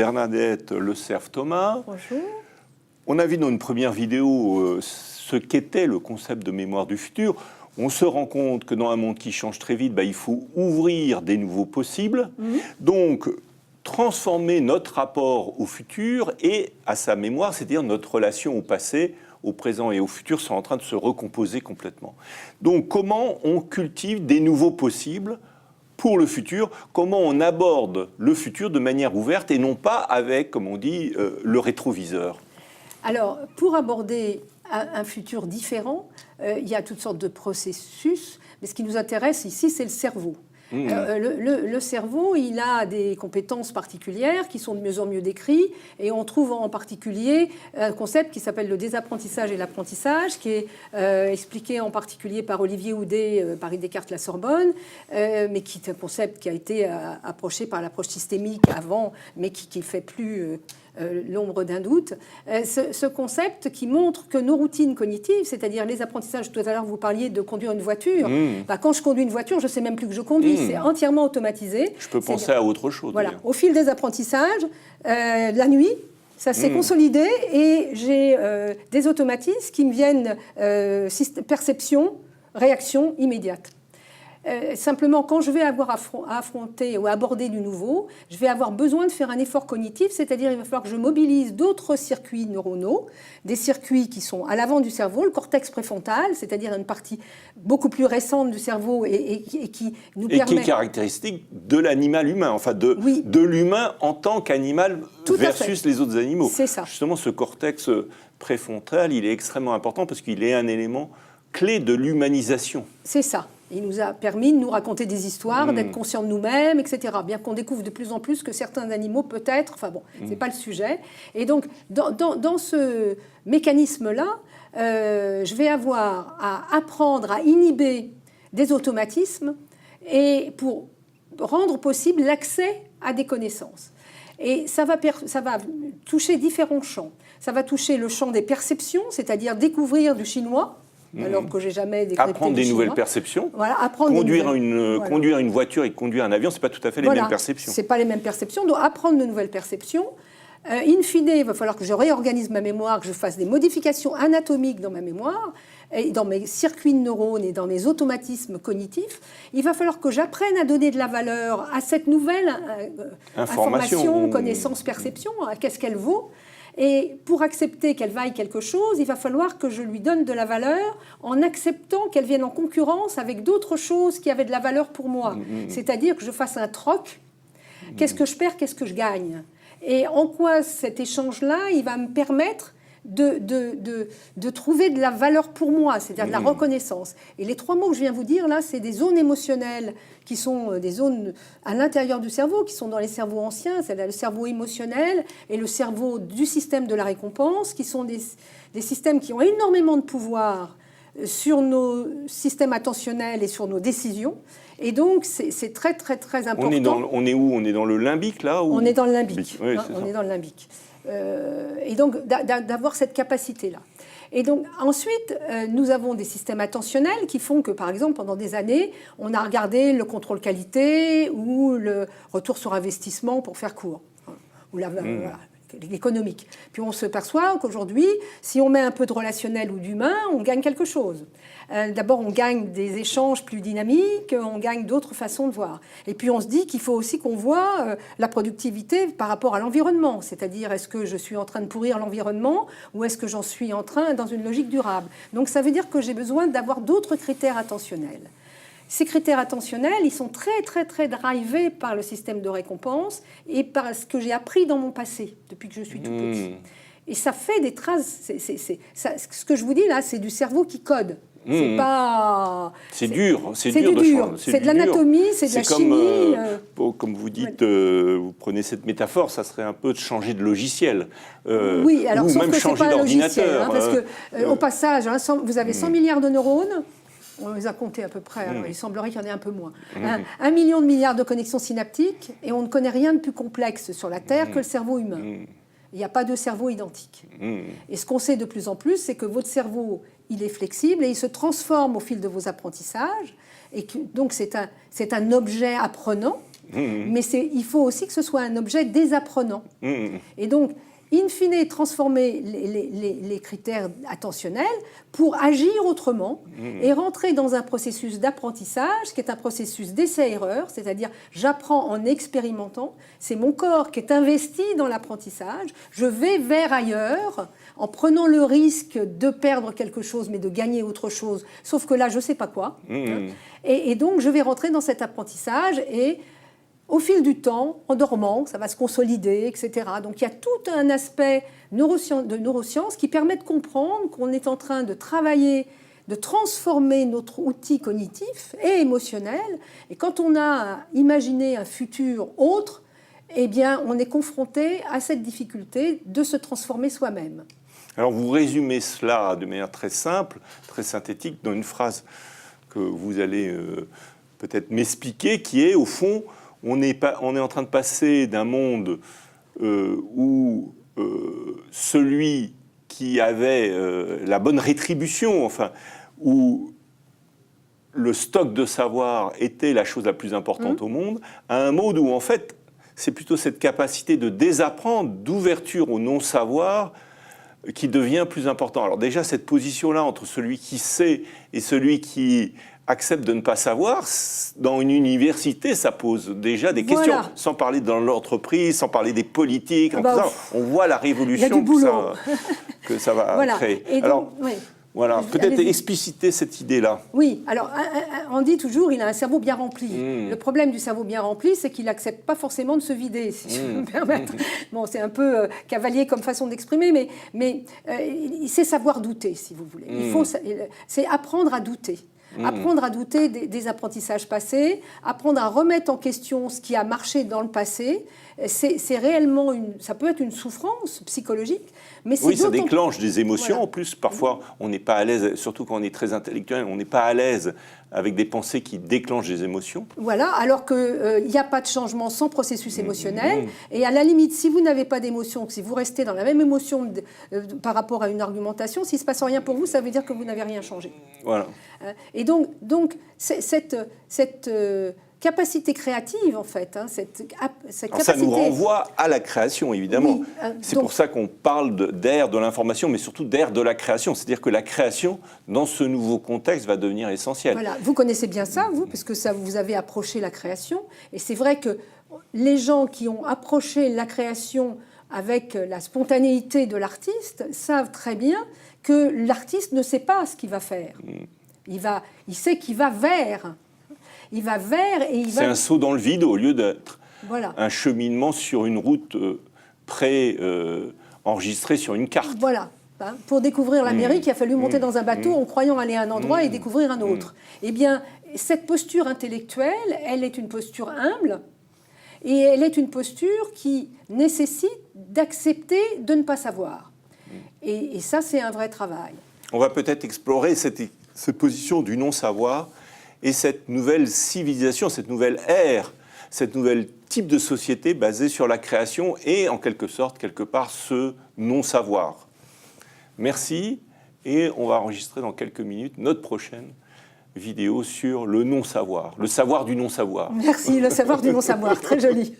Bernadette Le Cerf-Thomas. Bonjour. On a vu dans une première vidéo ce qu'était le concept de mémoire du futur. On se rend compte que dans un monde qui change très vite, il faut ouvrir des nouveaux possibles. Donc, transformer notre rapport au futur et à sa mémoire, c'est-à-dire notre relation au passé, au présent et au futur, sont en train de se recomposer complètement. Donc, comment on cultive des nouveaux possibles pour le futur? Comment on aborde le futur de manière ouverte et non pas avec, comme on dit, le rétroviseur? Alors, pour aborder un futur différent, il y a toutes sortes de processus, mais ce qui nous intéresse ici, c'est le cerveau. Le cerveau, il a des compétences particulières qui sont de mieux en mieux décrites, et on trouve en particulier un concept qui s'appelle le désapprentissage et l'apprentissage, qui est expliqué en particulier par Olivier Houdet, Paris Descartes, la Sorbonne, mais qui est un concept qui a été approché par l'approche systémique avant, mais qui ne fait plus l'ombre d'un doute. Ce concept qui montre que nos routines cognitives, c'est-à-dire les apprentissages, tout à l'heure vous parliez de conduire une voiture, quand je conduis une voiture, je ne sais même plus que je conduis, c'est entièrement automatisé. Je peux penser à autre chose. Voilà. Au fil des apprentissages, la nuit, ça s'est consolidé et j'ai des automatismes qui me viennent perception, réaction immédiate. Simplement, quand je vais avoir à affronter ou à aborder du nouveau, je vais avoir besoin de faire un effort cognitif, c'est-à-dire il va falloir que je mobilise d'autres circuits neuronaux, des circuits qui sont à l'avant du cerveau, le cortex préfrontal, c'est-à-dire une partie beaucoup plus récente du cerveau et qui nous permet... Et qui est caractéristique de l'animal humain, enfin de l'humain en tant qu'animal versus les autres animaux. C'est ça. Justement, ce cortex préfrontal, il est extrêmement important parce qu'il est un élément clé de l'humanisation. C'est ça. Il nous a permis de nous raconter des histoires, d'être conscients de nous-mêmes, etc. Bien qu'on découvre de plus en plus que certains animaux, peut-être, enfin bon, c'est pas le sujet. Et donc, dans ce mécanisme-là, je vais avoir à apprendre à inhiber des automatismes et pour rendre possible l'accès à des connaissances. Et ça va toucher différents champs. Ça va toucher le champ des perceptions, c'est-à-dire découvrir du chinois, alors que j'ai jamais décrypté apprendre des nouvelles perceptions. Voilà, conduire une voiture et conduire un avion, c'est pas tout à fait les mêmes perceptions. C'est pas les mêmes perceptions. Donc apprendre de nouvelles perceptions. In fine, il va falloir que je réorganise ma mémoire, que je fasse des modifications anatomiques dans ma mémoire, et dans mes circuits de neurones et dans mes automatismes cognitifs. Il va falloir que j'apprenne à donner de la valeur à cette nouvelle information, connaissance, perception. Qu'est-ce qu'elle vaut? Et pour accepter qu'elle vaille quelque chose, il va falloir que je lui donne de la valeur en acceptant qu'elle vienne en concurrence avec d'autres choses qui avaient de la valeur pour moi. C'est-à-dire que je fasse un troc. Qu'est-ce que je perds, qu'est-ce que je gagne? Et en quoi cet échange-là, il va me permettre de trouver de la valeur pour moi, c'est-à-dire de la reconnaissance. Et les trois mots que je viens vous dire, là, c'est des zones émotionnelles qui sont des zones à l'intérieur du cerveau, qui sont dans les cerveaux anciens, c'est le cerveau émotionnel et le cerveau du système de la récompense, qui sont des systèmes qui ont énormément de pouvoir sur nos systèmes attentionnels et sur nos décisions. Et donc, c'est très, très, très important. On est où? On est dans le limbique, là? On est dans le limbique. Oui, on est dans le limbique. Et donc, d'avoir cette capacité-là. Et donc, ensuite, nous avons des systèmes attentionnels qui font que, par exemple, pendant des années, on a regardé le contrôle qualité ou le retour sur investissement pour faire court. Ou l'économique. Puis on se perçoit qu'aujourd'hui, si on met un peu de relationnel ou d'humain, on gagne quelque chose. D'abord, on gagne des échanges plus dynamiques, on gagne d'autres façons de voir. Et puis on se dit qu'il faut aussi qu'on voit la productivité par rapport à l'environnement. C'est-à-dire, est-ce que je suis en train de pourrir l'environnement ou est-ce que j'en suis en train dans une logique durable? Donc ça veut dire que j'ai besoin d'avoir d'autres critères attentionnels. Ces critères attentionnels, ils sont très, très, très drivés par le système de récompense et par ce que j'ai appris dans mon passé, depuis que je suis tout petit. Et ça fait des traces. Ce que je vous dis là, c'est du cerveau qui code. C'est pas... C'est dur. C'est de l'anatomie, c'est de la chimie. Comme vous dites, vous prenez cette métaphore, ça serait un peu de changer de logiciel. Oui, alors ou sauf même que changer c'est pas un logiciel. d'ordinateur. Parce que, au passage, vous avez 100 milliards de neurones. On les a comptés à peu près, alors il semblerait qu'il y en ait un peu moins. 1 million de milliards de connexions synaptiques, et on ne connaît rien de plus complexe sur la Terre que le cerveau humain. Il n'y a pas de cerveau identique. Et ce qu'on sait de plus en plus, c'est que votre cerveau, il est flexible et il se transforme au fil de vos apprentissages. Et que, donc c'est un objet apprenant Mais il faut aussi que ce soit un objet désapprenant. Et donc, in fine, transformer les critères attentionnels pour agir autrement et rentrer dans un processus d'apprentissage qui est un processus d'essai-erreur, c'est-à-dire j'apprends en expérimentant, c'est mon corps qui est investi dans l'apprentissage, je vais vers ailleurs en prenant le risque de perdre quelque chose mais de gagner autre chose, sauf que là je ne sais pas quoi. Et donc je vais rentrer dans cet apprentissage et au fil du temps, en dormant, ça va se consolider, etc. Donc il y a tout un aspect de neurosciences qui permet de comprendre qu'on est en train de travailler, de transformer notre outil cognitif et émotionnel. Et quand on a imaginé un futur autre, eh bien, on est confronté à cette difficulté de se transformer soi-même. Alors vous résumez cela de manière très simple, très synthétique, dans une phrase que vous allez peut-être m'expliquer, qui est au fond... On est en train de passer d'un monde où celui qui avait la bonne rétribution, enfin, où le stock de savoir était la chose la plus importante au monde, à un monde où, en fait, c'est plutôt cette capacité de désapprendre, d'ouverture au non-savoir, qui devient plus important. Alors déjà, cette position-là entre celui qui sait et celui qui accepte de ne pas savoir, dans une université, ça pose déjà des questions. Sans parler dans l'entreprise, sans parler des politiques, on voit la révolution que ça va créer. Et donc, voilà, peut-être expliciter cette idée-là. Oui, alors on dit toujours il a un cerveau bien rempli. Le problème du cerveau bien rempli, c'est qu'il n'accepte pas forcément de se vider, si je peux me permettre. Bon, c'est un peu cavalier comme façon d'exprimer, mais c'est savoir douter, si vous voulez. C'est apprendre à douter. Apprendre à douter des apprentissages passés, apprendre à remettre en question ce qui a marché dans le passé, c'est réellement ça peut être une souffrance psychologique, mais c'est ça déclenche des émotions. En plus, parfois, on n'est pas à l'aise, surtout quand on est très intellectuel, on n'est pas à l'aise avec des pensées qui déclenchent des émotions. Voilà, alors qu'il n'y a pas de changement sans processus émotionnel. Et à la limite, si vous n'avez pas d'émotion, si vous restez dans la même émotion par rapport à une argumentation, s'il ne se passe rien pour vous, ça veut dire que vous n'avez rien changé. Voilà. Et donc cette capacité créative, en fait, cette capacité... Ça nous renvoie à la création, évidemment. Oui, c'est pour ça qu'on parle d'ère de l'information, mais surtout d'ère de la création. C'est-à-dire que la création, dans ce nouveau contexte, va devenir essentielle. Voilà. Vous connaissez bien ça, vous, parce que vous avez approché la création. Et c'est vrai que les gens qui ont approché la création avec la spontanéité de l'artiste savent très bien que l'artiste ne sait pas ce qu'il va faire. Il sait qu'il va vers... Il va vers et il va... C'est un saut dans le vide au lieu d'être un cheminement sur une route enregistrée sur une carte. Voilà. Pour découvrir l'Amérique, il a fallu monter dans un bateau en croyant aller à un endroit et découvrir un autre. Eh bien, cette posture intellectuelle, elle est une posture humble et elle est une posture qui nécessite d'accepter de ne pas savoir. Et ça, c'est un vrai travail. On va peut-être explorer cette position du non-savoir et cette nouvelle civilisation, cette nouvelle ère, cette nouvelle type de société basée sur la création et, en quelque sorte, quelque part, ce non-savoir. Merci, et on va enregistrer dans quelques minutes notre prochaine vidéo sur le non-savoir, le savoir du non-savoir. Merci, le savoir du non-savoir, très joli.